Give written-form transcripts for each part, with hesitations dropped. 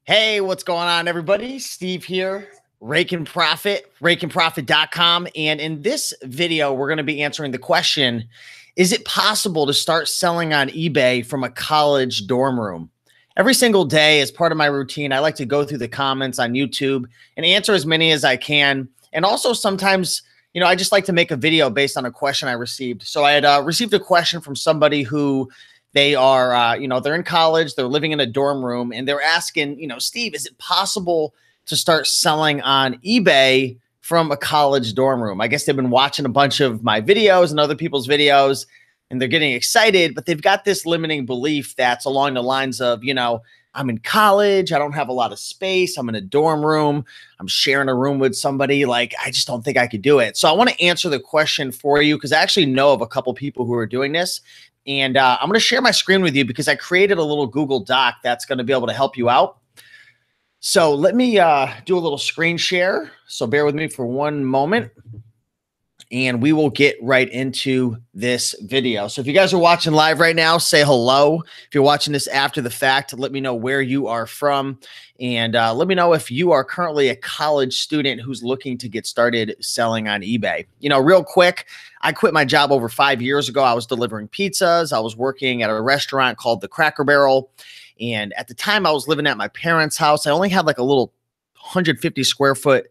Hey, what's going on, everybody? Steve here, Raiken Profit, RaikenProfit.com. And in this video, we're going to be answering the question, is it possible to start selling on eBay from a college dorm room? Every single day, as part of my routine, I like to go through the comments on YouTube and answer as many as I can. And also sometimes, I just like to make a video based on a question I received. So I had received a question from somebody who they are, they're in college, they're living in a dorm room, and they're asking, Steve, is it possible to start selling on eBay from a college dorm room? I guess they've been watching a bunch of my videos and other people's videos, and they're getting excited, but they've got this limiting belief that's along the lines of, I'm in college, I don't have a lot of space, I'm in a dorm room, I'm sharing a room with somebody, like, I just don't think I could do it. So I want to answer the question for you because I actually know of a couple people who are doing this. And I'm going to share my screen with you because I created a little Google Doc that's going to be able to help you out. So let me do a little screen share. So bear with me for one moment and we will get right into this video. So if you guys are watching live right now, say hello. If you're watching this after the fact, let me know where you are from. And let me know if you are currently a college student who's looking to get started selling on eBay. Real quick, I quit my job over 5 years ago. I was delivering pizzas. I was working at a restaurant called the Cracker Barrel. And at the time I was living at my parents' house. I only had like a little 150 square foot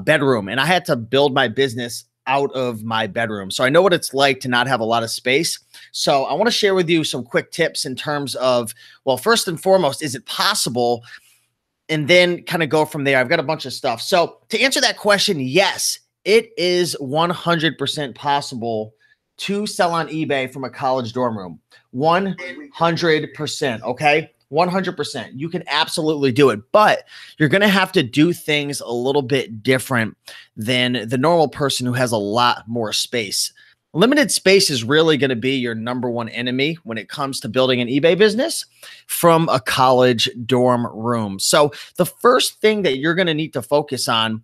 bedroom, and I had to build my business out of my bedroom. So I know what it's like to not have a lot of space. So I want to share with you some quick tips in terms of, well, first and foremost, is it possible? And then kind of go from there. I've got a bunch of stuff. So to answer that question, yes, it is 100% possible to sell on eBay from a college dorm room. 100%. Okay. 100%. You can absolutely do it, but you're going to have to do things a little bit different than the normal person who has a lot more space. Limited space is really going to be your number one enemy when it comes to building an eBay business from a college dorm room. So the first thing that you're going to need to focus on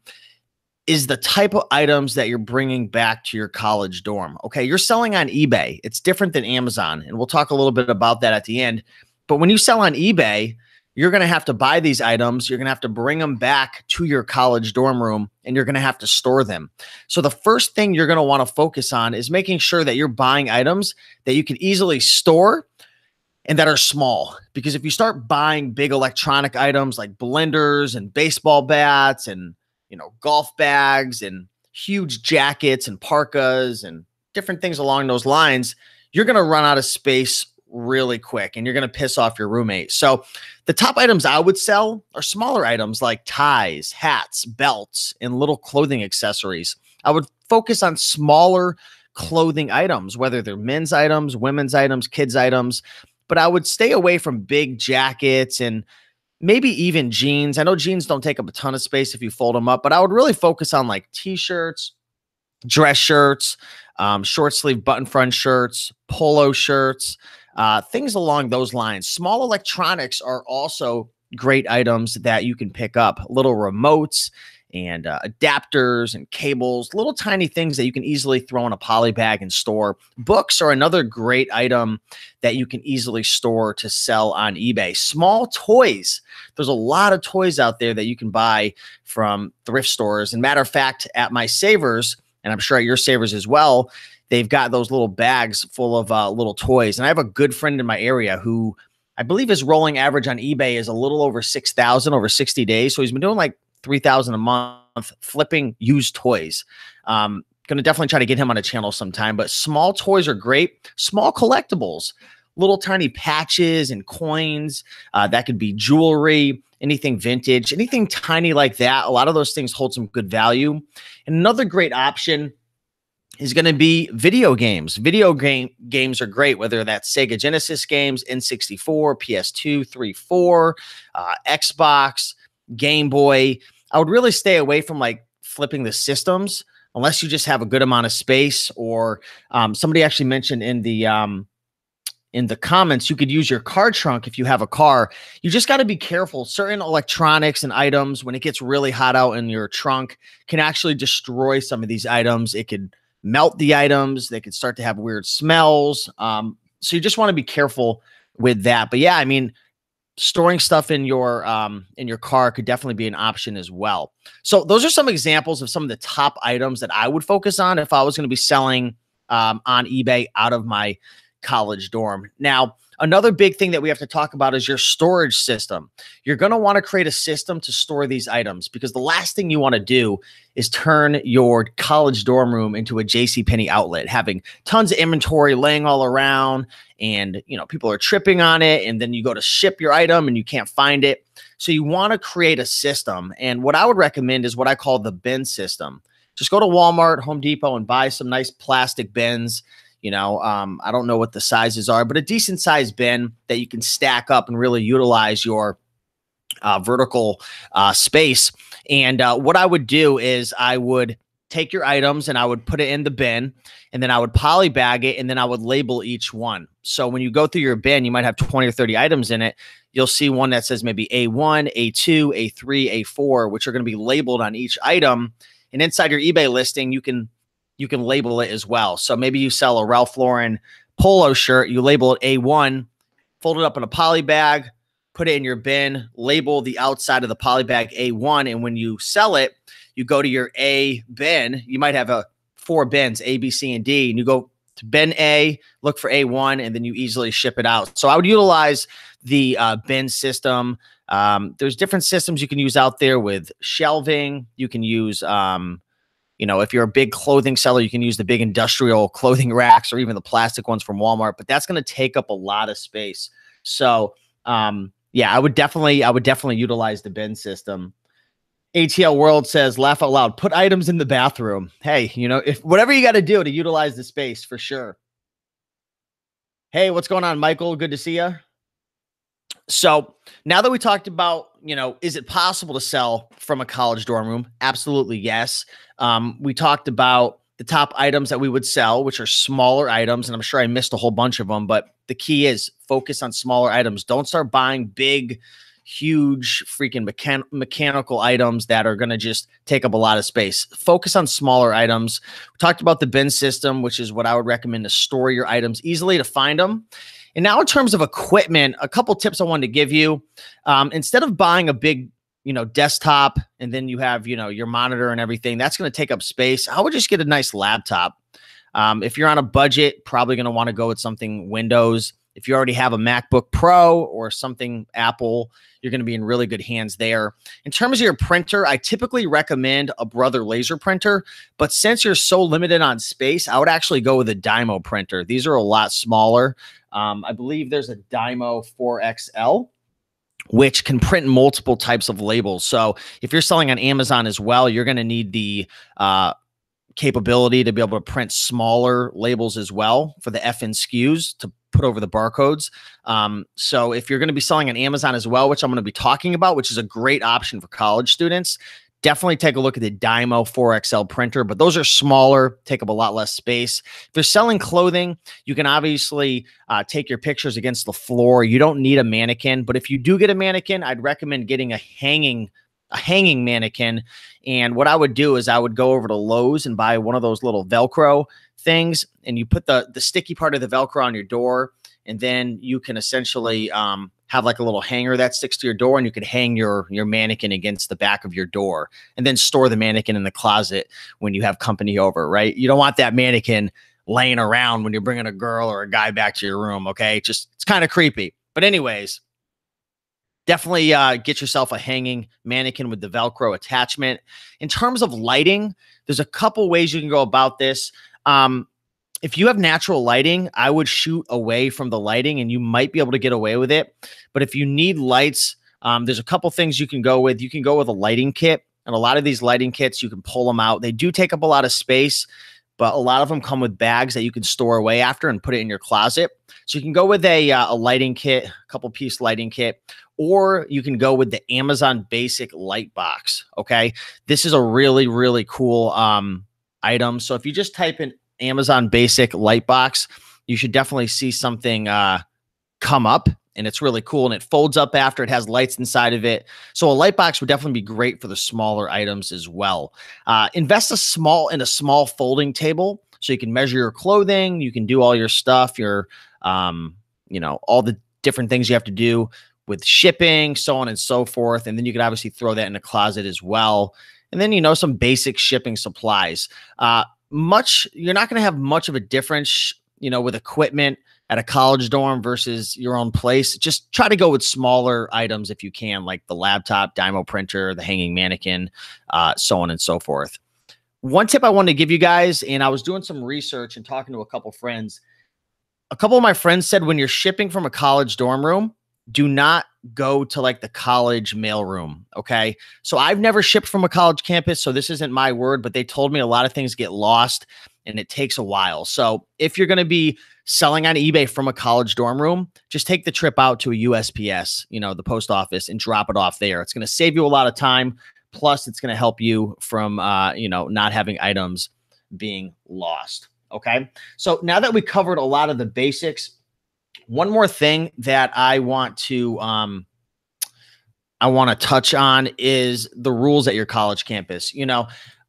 is the type of items that you're bringing back to your college dorm. Okay, you're selling on eBay. It's different than Amazon, and we'll talk a little bit about that at the end. But when you sell on eBay, you're going to have to buy these items. You're going to have to bring them back to your college dorm room, and you're going to have to store them. So the first thing you're going to want to focus on is making sure that you're buying items that you can easily store and that are small. Because if you start buying big electronic items like blenders and baseball bats and golf bags and huge jackets and parkas and different things along those lines, you're going to run out of space really quick and you're going to piss off your roommate. So the top items I would sell are smaller items like ties, hats, belts, and little clothing accessories. I would focus on smaller clothing items, whether they're men's items, women's items, kids' items, but I would stay away from big jackets and maybe even jeans. I know jeans don't take up a ton of space if you fold them up, but I would really focus on like t-shirts, dress shirts, short sleeve button front shirts, polo shirts, things along those lines. Small electronics are also great items that you can pick up. Little remotes and adapters and cables, little tiny things that you can easily throw in a poly bag and store. Books are another great item that you can easily store to sell on eBay. Small toys. There's a lot of toys out there that you can buy from thrift stores. And matter of fact, at my Savers, and I'm sure at your Savers as well, they've got those little bags full of little toys. And I have a good friend in my area who I believe his rolling average on eBay is a little over 6,000 over 60 days. So he's been doing like 3,000 a month flipping used toys. Going to definitely try to get him on a channel sometime, but small toys are great. Small collectibles, little tiny patches and coins. That could be jewelry, anything vintage, anything tiny like that. A lot of those things hold some good value. And another great option is going to be video games. Games are great, whether that's Sega Genesis games, N64, PS2, 3, 4, Xbox, Game Boy. I would really stay away from like flipping the systems unless you just have a good amount of space, or somebody actually mentioned in the comments, you could use your car trunk if you have a car. You just got to be careful. Certain electronics and items, when it gets really hot out in your trunk, can actually destroy some of these items. It could melt the items. They could start to have weird smells. So you just want to be careful with that. But yeah, I mean, storing stuff in your car could definitely be an option as well. So those are some examples of some of the top items that I would focus on if I was going to be selling on eBay out of my college dorm. Now, another big thing that we have to talk about is your storage system. You're going to want to create a system to store these items, because the last thing you want to do is turn your college dorm room into a JCPenney outlet, having tons of inventory laying all around, and people are tripping on it, and then you go to ship your item and you can't find it. So you want to create a system. And what I would recommend is what I call the bin system. Just go to Walmart, Home Depot, and buy some nice plastic bins. I don't know what the sizes are, but a decent size bin that you can stack up and really utilize your vertical space. And what I would do is I would take your items and I would put it in the bin, and then I would polybag it, and then I would label each one. So when you go through your bin, you might have 20 or 30 items in it. You'll see one that says maybe A1, A2, A3, A4, which are going to be labeled on each item. And inside your eBay listing, you can label it as well. So maybe you sell a Ralph Lauren polo shirt, you label it A1, fold it up in a poly bag, put it in your bin, label the outside of the poly bag A1. And when you sell it, you go to your A bin. You might have 4 bins, A, B, C, and D, and you go to bin A, look for A1, and then you easily ship it out. So I would utilize the bin system. There's different systems you can use out there with shelving. You can use if you're a big clothing seller, you can use the big industrial clothing racks or even the plastic ones from Walmart, but that's going to take up a lot of space. So, I would definitely utilize the bin system. ATL World says, laugh out loud, put items in the bathroom. Hey, if whatever you got to do to utilize the space, for sure. Hey, what's going on, Michael? Good to see you. So now that we talked about, is it possible to sell from a college dorm room? Absolutely, yes. We talked about the top items that we would sell, which are smaller items, and I'm sure I missed a whole bunch of them, but the key is focus on smaller items. Don't start buying big, huge, freaking mechanical items that are going to just take up a lot of space. Focus on smaller items. We talked about the bin system, which is what I would recommend to store your items easily, to find them. And now in terms of equipment, a couple tips I wanted to give you. Instead of buying a big, desktop, and then you have, your monitor and everything, that's going to take up space, I would just get a nice laptop. If you're on a budget, probably going to want to go with something Windows. If you already have a MacBook Pro or something Apple, you're going to be in really good hands there. In terms of your printer, I typically recommend a Brother laser printer, but since you're so limited on space, I would actually go with a Dymo printer. These are a lot smaller. I believe there's a Dymo 4XL, which can print multiple types of labels. So if you're selling on Amazon as well, you're going to need the capability to be able to print smaller labels as well for the FN SKUs to put over the barcodes. So if you're going to be selling on Amazon as well, which I'm going to be talking about, which is a great option for college students, definitely take a look at the Dymo 4XL printer, but those are smaller, take up a lot less space. If you're selling clothing, you can obviously take your pictures against the floor. You don't need a mannequin, but if you do get a mannequin, I'd recommend getting a hanging mannequin. And what I would do is I would go over to Lowe's and buy one of those little Velcro things, and you put the sticky part of the Velcro on your door, and then you can essentially have like a little hanger that sticks to your door, and you can hang your mannequin against the back of your door, and then store the mannequin in the closet when you have company over, right? You don't want that mannequin laying around when you're bringing a girl or a guy back to your room, okay? It's kind of creepy. But anyways, definitely get yourself a hanging mannequin with the Velcro attachment. In terms of lighting, there's a couple ways you can go about this. If you have natural lighting, I would shoot away from the lighting, and you might be able to get away with it. But if you need lights, there's a couple things you can go with. You can go with a lighting kit, and a lot of these lighting kits, you can pull them out. They do take up a lot of space, but a lot of them come with bags that you can store away after and put it in your closet. So you can go with a lighting kit, a couple piece lighting kit, or you can go with the Amazon Basic Light Box. Okay. This is a really, really cool item. So if you just type in Amazon Basic Light Box, you should definitely see something come up, and it's really cool, and it folds up after. It has lights inside of it. So a light box would definitely be great for the smaller items as well. Invest in a small folding table so you can measure your clothing. You can do all your stuff, all the different things you have to do with shipping, so on and so forth. And then you could obviously throw that in a closet as well. And then, some basic shipping supplies. You're not going to have much of a difference, with equipment at a college dorm versus your own place. Just try to go with smaller items if you can, like the laptop, Dymo printer, the hanging mannequin, so on and so forth. One tip I wanted to give you guys, and I was doing some research and talking to a couple friends. A couple of my friends said when you're shipping from a college dorm room, do not go to like the college mail room. Okay. So I've never shipped from a college campus, so this isn't my word, but they told me a lot of things get lost and it takes a while. So if you're going to be selling on eBay from a college dorm room, just take the trip out to a USPS, the post office, and drop it off there. It's going to save you a lot of time. Plus, it's going to help you from, not having items being lost. Okay. So now that we covered a lot of the basics, one more thing that I want to touch on is the rules at your college campus.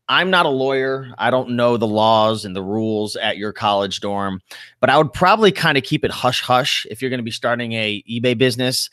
I'm not a lawyer. I don't know the laws and the rules at your college dorm, but I would probably kind of keep it hush hush if you're going to be starting a eBay business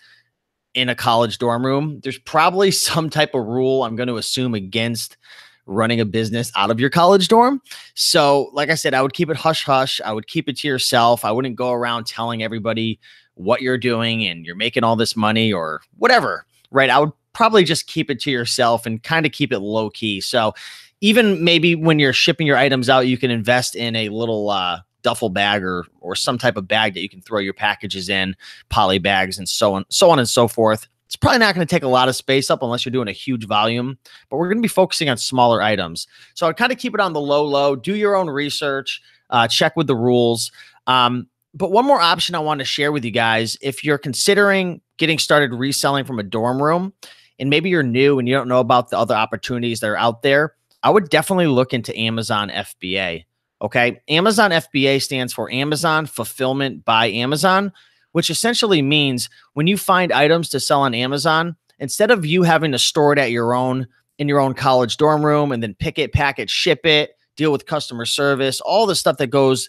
in a college dorm room. There's probably some type of rule, I'm going to assume, against running a business out of your college dorm. So like I said, I would keep it hush hush. I would keep it to yourself. I wouldn't go around telling everybody what you're doing and you're making all this money or whatever, right? I would probably just keep it to yourself and kind of keep it low key. So even maybe when you're shipping your items out, you can invest in a little duffel bag or some type of bag that you can throw your packages in, poly bags, and so on and so forth. It's probably not going to take a lot of space up unless you're doing a huge volume, but we're going to be focusing on smaller items. So I'd kind of keep it on the low, do your own research, check with the rules. But one more option I want to share with you guys, if you're considering getting started reselling from a dorm room and maybe you're new and you don't know about the other opportunities that are out there, I would definitely look into Amazon FBA. Okay. Amazon FBA stands for Amazon Fulfillment by Amazon, which essentially means when you find items to sell on Amazon, instead of you having to store it at in your own college dorm room and then pick it, pack it, ship it, deal with customer service, all the stuff that goes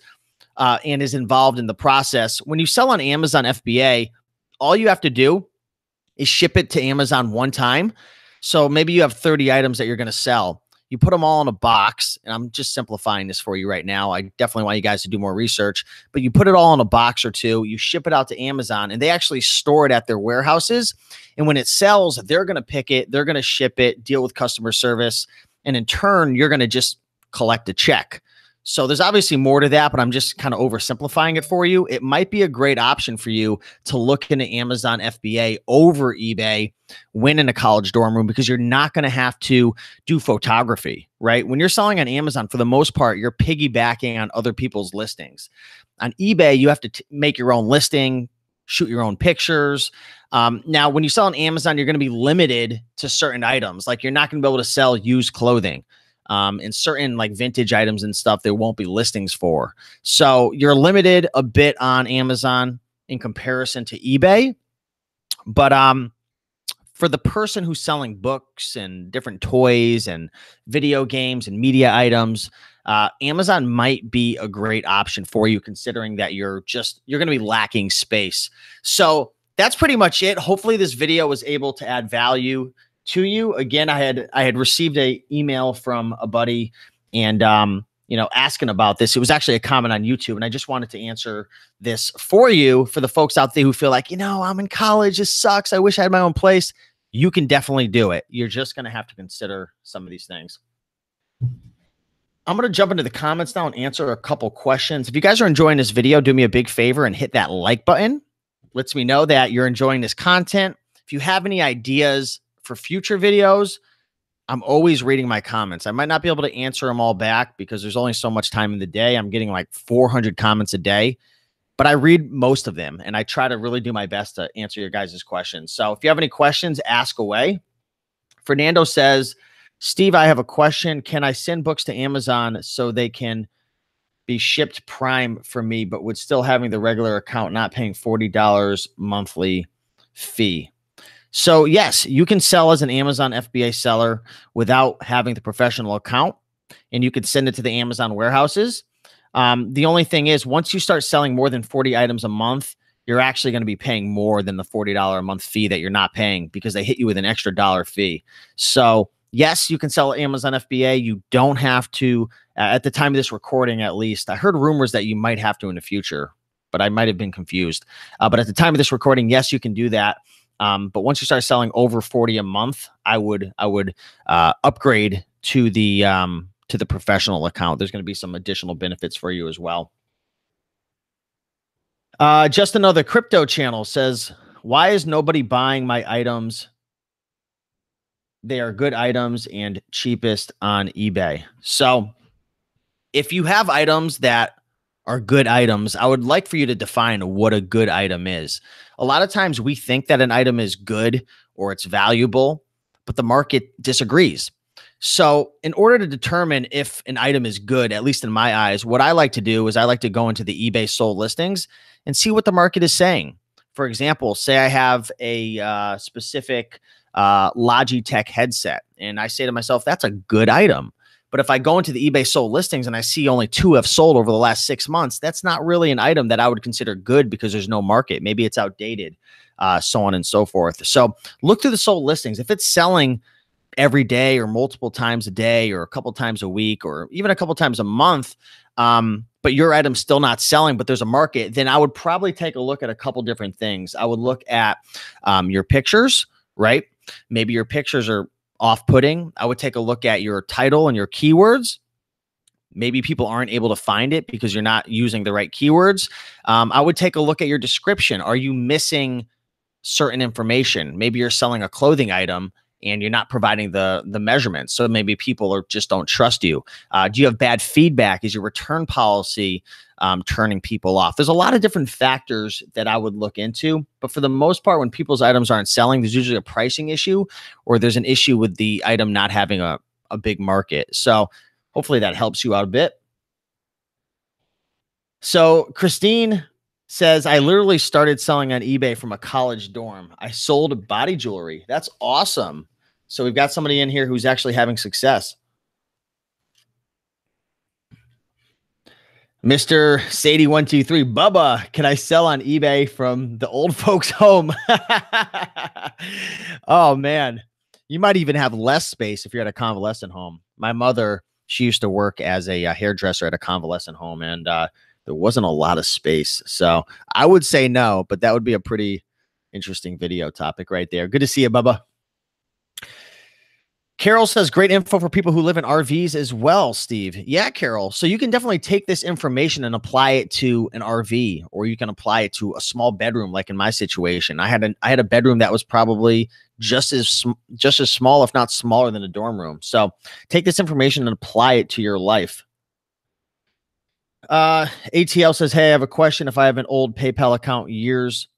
and is involved in the process. When you sell on Amazon FBA, all you have to do is ship it to Amazon one time. So maybe you have 30 items that you're going to sell. You put them all in a box, and I'm just simplifying this for you right now. I definitely want you guys to do more research, but you put it all in a box or two, you ship it out to Amazon, and they actually store it at their warehouses. And when it sells, they're going to pick it, they're going to ship it, deal with customer service, and in turn, you're going to just collect a check. So there's obviously more to that, but I'm just kind of oversimplifying it for you. It might be a great option for you to look into Amazon FBA over eBay when in a college dorm room, because you're not going to have to do photography, right? When you're selling on Amazon, for the most part, you're piggybacking on other people's listings. On eBay, you have to make your own listing, shoot your own pictures. Now, when you sell on Amazon, you're going to be limited to certain items. Like you're not going to be able to sell used clothing. And certain like vintage items and stuff, there won't be listings for. So you're limited a bit on Amazon in comparison to eBay. But for the person who's selling books and different toys and video games and media items, Amazon might be a great option for you, considering that you're going to be lacking space. So that's pretty much it. Hopefully this video was able to add value to you. Again, I had received a email from a buddy and, asking about this. It was actually a comment on YouTube, and I just wanted to answer this for you, for the folks out there who feel like, I'm in college, this sucks, I wish I had my own place. You can definitely do it. You're just going to have to consider some of these things. I'm going to jump into the comments now and answer a couple questions. If you guys are enjoying this video, do me a big favor and hit that like button. Lets me know that you're enjoying this content. If you have any ideas for future videos, I'm always reading my comments. I might not be able to answer them all back because there's only so much time in the day. I'm getting like 400 comments a day, but I read most of them and I try to really do my best to answer your guys' questions. So if you have any questions, ask away. Fernando says, Steve, I have a question. Can I send books to Amazon so they can be shipped Prime for me, but with still having the regular account, not paying $40 monthly fee? So yes, you can sell as an Amazon FBA seller without having the professional account, and you can send it to the Amazon warehouses. The only thing is, once you start selling more than 40 items a month, you're actually going to be paying more than the $40 a month fee that you're not paying because they hit you with an extra dollar fee. So yes, you can sell Amazon FBA. You don't have to, at the time of this recording, at least. I heard rumors that you might have to in the future, but I might have been confused. But at the time of this recording, yes, you can do that. But once you start selling over 40 a month, I would upgrade to the professional account. There's going to be some additional benefits for you as well. Just another crypto channel says, why is nobody buying my items? They are good items and cheapest on eBay. So if you have items that are good items, I would like for you to define what a good item is. A lot of times we think that an item is good or it's valuable, but the market disagrees. So in order to determine if an item is good, at least in my eyes, what I like to do is I like to go into the eBay sold listings and see what the market is saying. For example, say I have a specific Logitech headset, and I say to myself, that's a good item. But if I go into the eBay sold listings and I see only 2 have sold over the last 6 months, that's not really an item that I would consider good because there's no market. Maybe it's outdated, so on and so forth. So look through the sold listings. If it's selling every day or multiple times a day or a couple times a week or even a couple times a month, but your item's still not selling, but there's a market, then I would probably take a look at a couple different things. I would look at your pictures, right? Maybe your pictures are off-putting. I would take a look at your title and your keywords. Maybe people aren't able to find it because you're not using the right keywords. I would take a look at your description. Are you missing certain information? Maybe you're selling a clothing item and you're not providing the measurements. So maybe people just don't trust you. Do you have bad feedback? Is your return policy turning people off? There's a lot of different factors that I would look into. But for the most part, when people's items aren't selling, there's usually a pricing issue or there's an issue with the item not having a big market. So hopefully that helps you out a bit. So Christine says, I literally started selling on eBay from a college dorm. I sold body jewelry. That's awesome. So we've got somebody in here who's actually having success. Mr. Sadie123, Bubba, can I sell on eBay from the old folks' home? Oh, man. You might even have less space if you're at a convalescent home. My mother, she used to work as a hairdresser at a convalescent home, and there wasn't a lot of space. So I would say no, but that would be a pretty interesting video topic right there. Good to see you, Bubba. Carol says, great info for people who live in RVs as well, Steve. Yeah, Carol. So you can definitely take this information and apply it to an RV, or you can apply it to a small bedroom. Like in my situation, I had a bedroom that was probably just as small, if not smaller than a dorm room. So take this information and apply it to your life. ATL says, hey, I have a question. If I have an old PayPal account years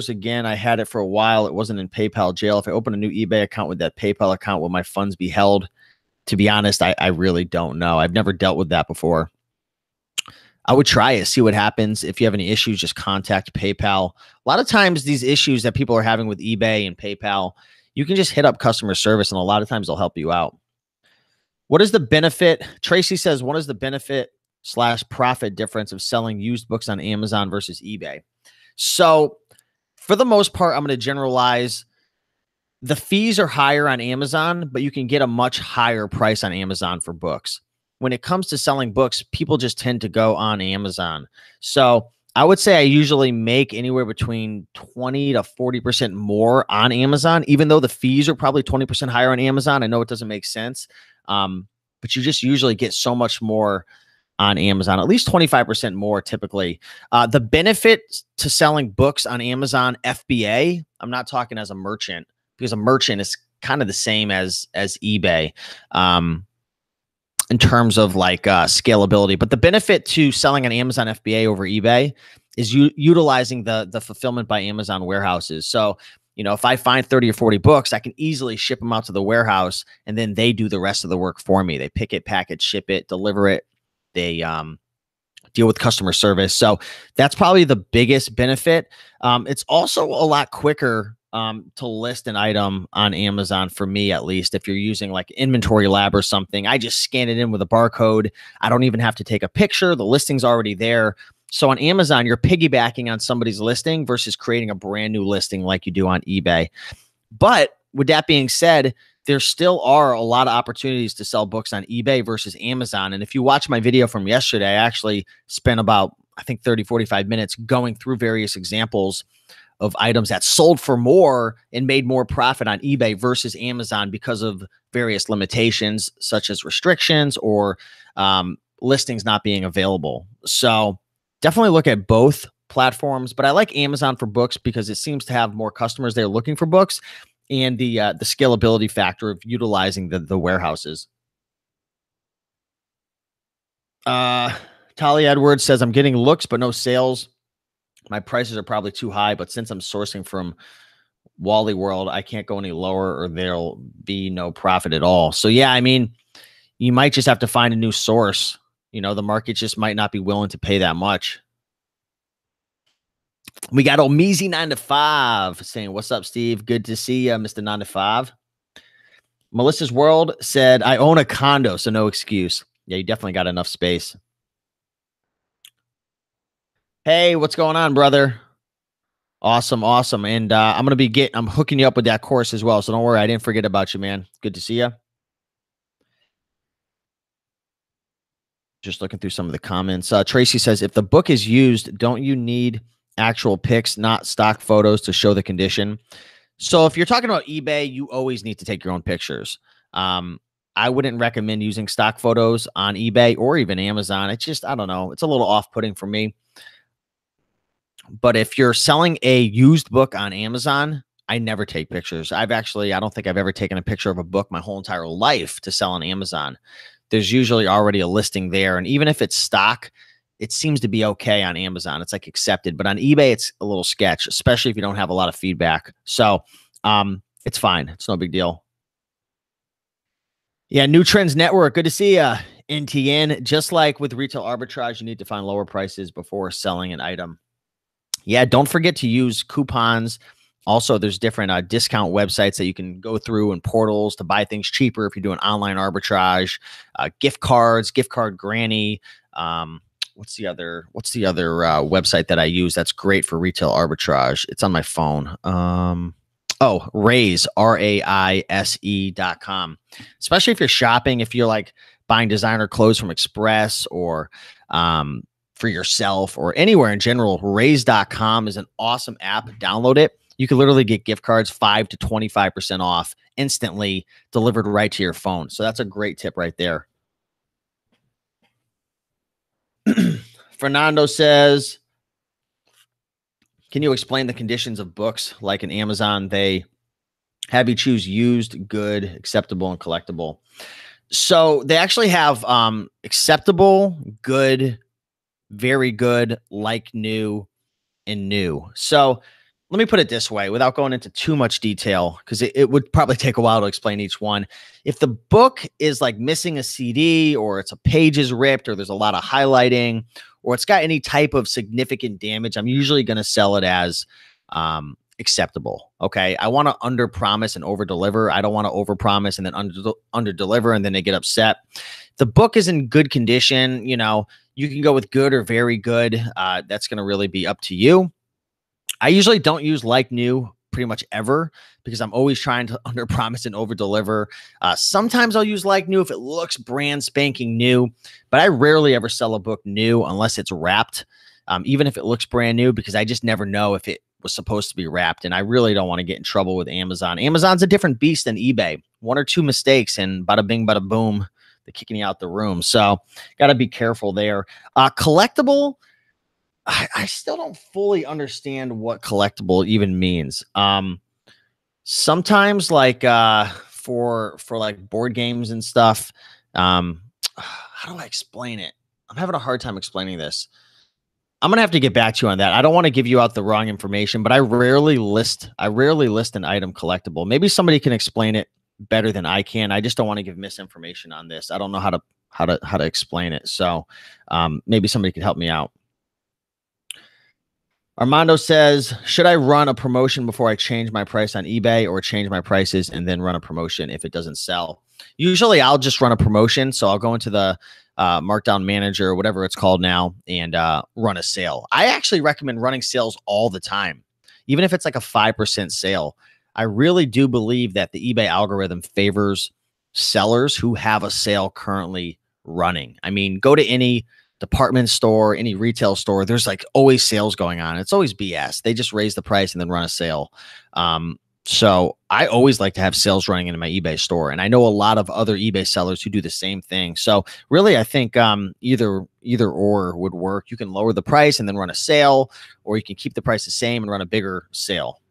again, I had it for a while. It wasn't in PayPal jail. If I open a new eBay account with that PayPal account, will my funds be held? To be honest, I really don't know. I've never dealt with that before. I would try it, see what happens. If you have any issues, just contact PayPal. A lot of times these issues that people are having with eBay and PayPal, you can just hit up customer service, and a lot of times they'll help you out. What is the benefit? Tracy says, what is the benefit/profit difference of selling used books on Amazon versus eBay? So for the most part, I'm going to generalize. The fees are higher on Amazon, but you can get a much higher price on Amazon for books. When it comes to selling books, people just tend to go on Amazon. So I would say I usually make anywhere between 20 to 40% more on Amazon, even though the fees are probably 20% higher on Amazon. I know it doesn't make sense, but you just usually get so much more on Amazon, at least 25% more typically. The benefit to selling books on Amazon FBA, I'm not talking as a merchant, because a merchant is kind of the same as eBay in terms of like scalability. But the benefit to selling on Amazon FBA over eBay is utilizing the fulfillment by Amazon warehouses. So, you know, if I find 30 or 40 books, I can easily ship them out to the warehouse, and then they do the rest of the work for me. They pick it, pack it, ship it, deliver it. They deal with customer service. So that's probably the biggest benefit. It's also a lot quicker to list an item on Amazon, for me at least. If you're using like Inventory Lab or something, I just scan it in with a barcode. I don't even have to take a picture. The listing's already there. So on Amazon, you're piggybacking on somebody's listing versus creating a brand new listing like you do on eBay. But with that being said, there still are a lot of opportunities to sell books on eBay versus Amazon. And if you watch my video from yesterday, I actually spent about, I think, 30, 45 minutes going through various examples of items that sold for more and made more profit on eBay versus Amazon because of various limitations, such as restrictions or listings not being available. So definitely look at both platforms, but I like Amazon for books because it seems to have more customers there looking for books, and the scalability factor of utilizing the warehouses. Tali Edwards says, I'm getting looks but no sales. My prices are probably too high, but since I'm sourcing from Wally World, I can't go any lower or there'll be no profit at all. So yeah, I mean, you might just have to find a new source. You know, the market just might not be willing to pay that much. We got Omeezy 9 to 5 saying, what's up, Steve? Good to see you, Mr. 9 to 5. Melissa's World said, I own a condo, so no excuse. Yeah, you definitely got enough space. Hey, what's going on, brother? Awesome, awesome. And I'm hooking you up with that course as well. So don't worry, I didn't forget about you, man. Good to see you. Just looking through some of the comments. Tracy says, if the book is used, don't you need actual pics, not stock photos to show the condition? So if you're talking about eBay, you always need to take your own pictures. I wouldn't recommend using stock photos on eBay or even Amazon. It's just, I don't know. It's a little off-putting for me. But if you're selling a used book on Amazon, I never take pictures. I don't think I've ever taken a picture of a book my whole entire life to sell on Amazon. There's usually already a listing there. And even if it's stock, it seems to be okay on Amazon. It's like accepted, but on eBay, it's a little sketch, especially if you don't have a lot of feedback. So it's fine. It's no big deal. Yeah. New Trends Network. Good to see you, NTN. Just like with retail arbitrage, you need to find lower prices before selling an item. Yeah. Don't forget to use coupons. Also, there's different discount websites that you can go through and portals to buy things cheaper if you're doing online arbitrage, gift cards, gift card granny. What's the other website that I use that's great for retail arbitrage? It's on my phone. Raise, RAISE.com. Especially if you're shopping, if you're like buying designer clothes from Express or for yourself or anywhere in general, Raise.com is an awesome app. Download it. You can literally get gift cards 5 to 25% off instantly delivered right to your phone. So that's a great tip right there. Fernando says, can you explain the conditions of books like in Amazon? They have you choose used, good, acceptable, and collectible. So they actually have acceptable, good, very good, like new, and new. So let me put it this way without going into too much detail, because it would probably take a while to explain each one. If the book is like missing a CD, or it's a page is ripped, or there's a lot of highlighting, or it's got any type of significant damage, I'm usually going to sell it as acceptable. Okay. I want to under promise and over deliver. I don't want to over promise and then under deliver, and then they get upset. The book is in good condition. You know, you can go with good or very good. That's going to really be up to you. I usually don't use like new pretty much ever because I'm always trying to under promise and over deliver. Sometimes I'll use like new if it looks brand spanking new, but I rarely ever sell a book new unless it's wrapped, even if it looks brand new, because I just never know if it was supposed to be wrapped. And I really don't want to get in trouble with Amazon. Amazon's a different beast than eBay. 1 or 2 mistakes and bada bing, bada boom, they're kicking you out the room. So got to be careful there. Collectible, I still don't fully understand what collectible even means. Sometimes like for like board games and stuff, how do I explain it? I'm having a hard time explaining this. I'm gonna have to get back to you on that. I don't want to give you out the wrong information, but I rarely list an item collectible. Maybe somebody can explain it better than I can. I just don't want to give misinformation on this. I don't know how to explain it. So maybe somebody could help me out. Armando says, should I run a promotion before I change my price on eBay, or change my prices and then run a promotion if it doesn't sell? Usually I'll just run a promotion. So I'll go into the markdown manager, whatever it's called now, and run a sale. I actually recommend running sales all the time, even if it's like a 5% sale. I really do believe that the eBay algorithm favors sellers who have a sale currently running. I mean, go to any department store, any retail store, there's like always sales going on. It's always BS. They just raise the price and then run a sale. So I always like to have sales running into my eBay store. And I know a lot of other eBay sellers who do the same thing. So really, I think either or would work. You can lower the price and then run a sale, or you can keep the price the same and run a bigger sale.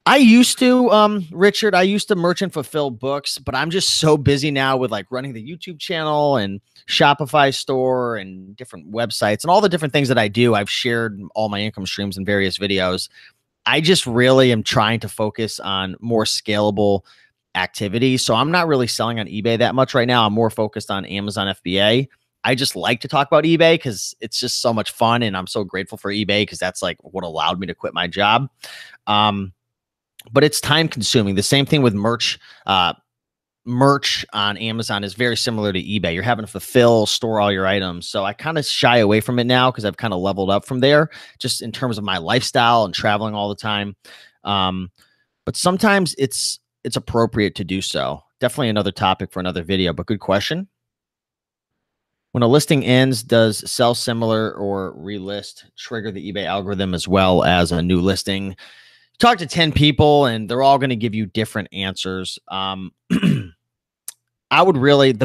I used to, Richard, I used to merchant fulfill books, but I'm just so busy now with like running the YouTube channel and Shopify store and different websites and all the different things that I do. I've shared all my income streams in various videos. I just really am trying to focus on more scalable activities. So I'm not really selling on eBay that much right now. I'm more focused on Amazon FBA. I just like to talk about eBay because it's just so much fun. And I'm so grateful for eBay because that's like what allowed me to quit my job. But it's time consuming. The same thing with merch. Merch on Amazon is very similar to eBay. You're having to fulfill, store all your items. So I kind of shy away from it now because I've kind of leveled up from there, just in terms of my lifestyle and traveling all the time. But sometimes it's appropriate to do so. Definitely another topic for another video, but good question. When a listing ends, does sell similar or relist trigger the eBay algorithm as well as a new listing? Talk to 10 people and they're all going to give you different answers. The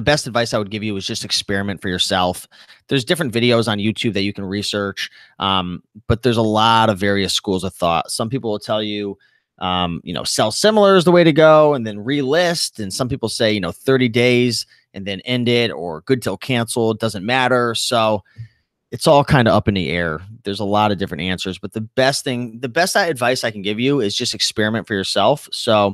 best advice I would give you is just experiment for yourself. There's different videos on YouTube that you can research, but there's a lot of various schools of thought. Some people will tell you, sell similar is the way to go and then relist. And some people say, 30 days and then end it, or good till canceled, doesn't matter. So it's all kind of up in the air. There's a lot of different answers, but the best advice I can give you is just experiment for yourself. So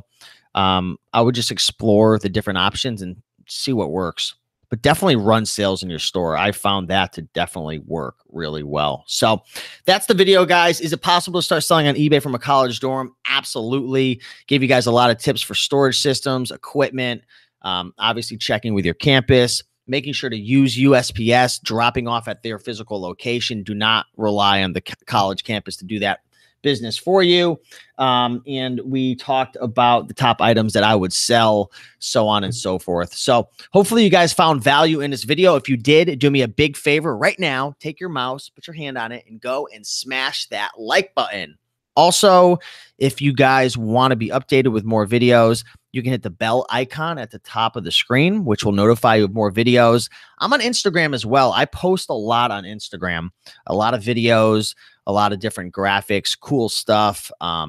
I would just explore the different options and see what works, but definitely run sales in your store. I found that to definitely work really well. So that's the video, guys. Is it possible to start selling on eBay from a college dorm? Absolutely. Gave you guys a lot of tips for storage systems, equipment, obviously checking with your campus, making sure to use USPS, dropping off at their physical location. Do not rely on the college campus to do that business for you. And we talked about the top items that I would sell, so on and so forth. So hopefully you guys found value in this video. If you did, do me a big favor right now. Take your mouse, put your hand on it, and go and smash that like button. Also, if you guys want to be updated with more videos, you can hit the bell icon at the top of the screen, which will notify you of more videos. I'm on Instagram as well. I post a lot on Instagram, a lot of videos, a lot of different graphics, cool stuff, a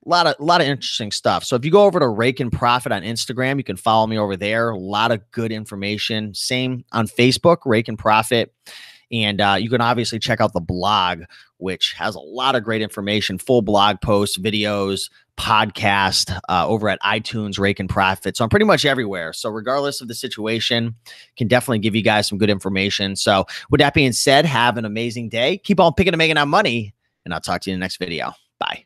lot of interesting stuff. So if you go over to Raiken Profit on Instagram, you can follow me over there. A lot of good information. Same on Facebook, Raiken Profit. And you can obviously check out the blog, which has a lot of great information, full blog posts, videos, podcast over at iTunes, Raiken Profit. So I'm pretty much everywhere. So regardless of the situation, can definitely give you guys some good information. So with that being said, have an amazing day. Keep on picking and making out money, and I'll talk to you in the next video. Bye.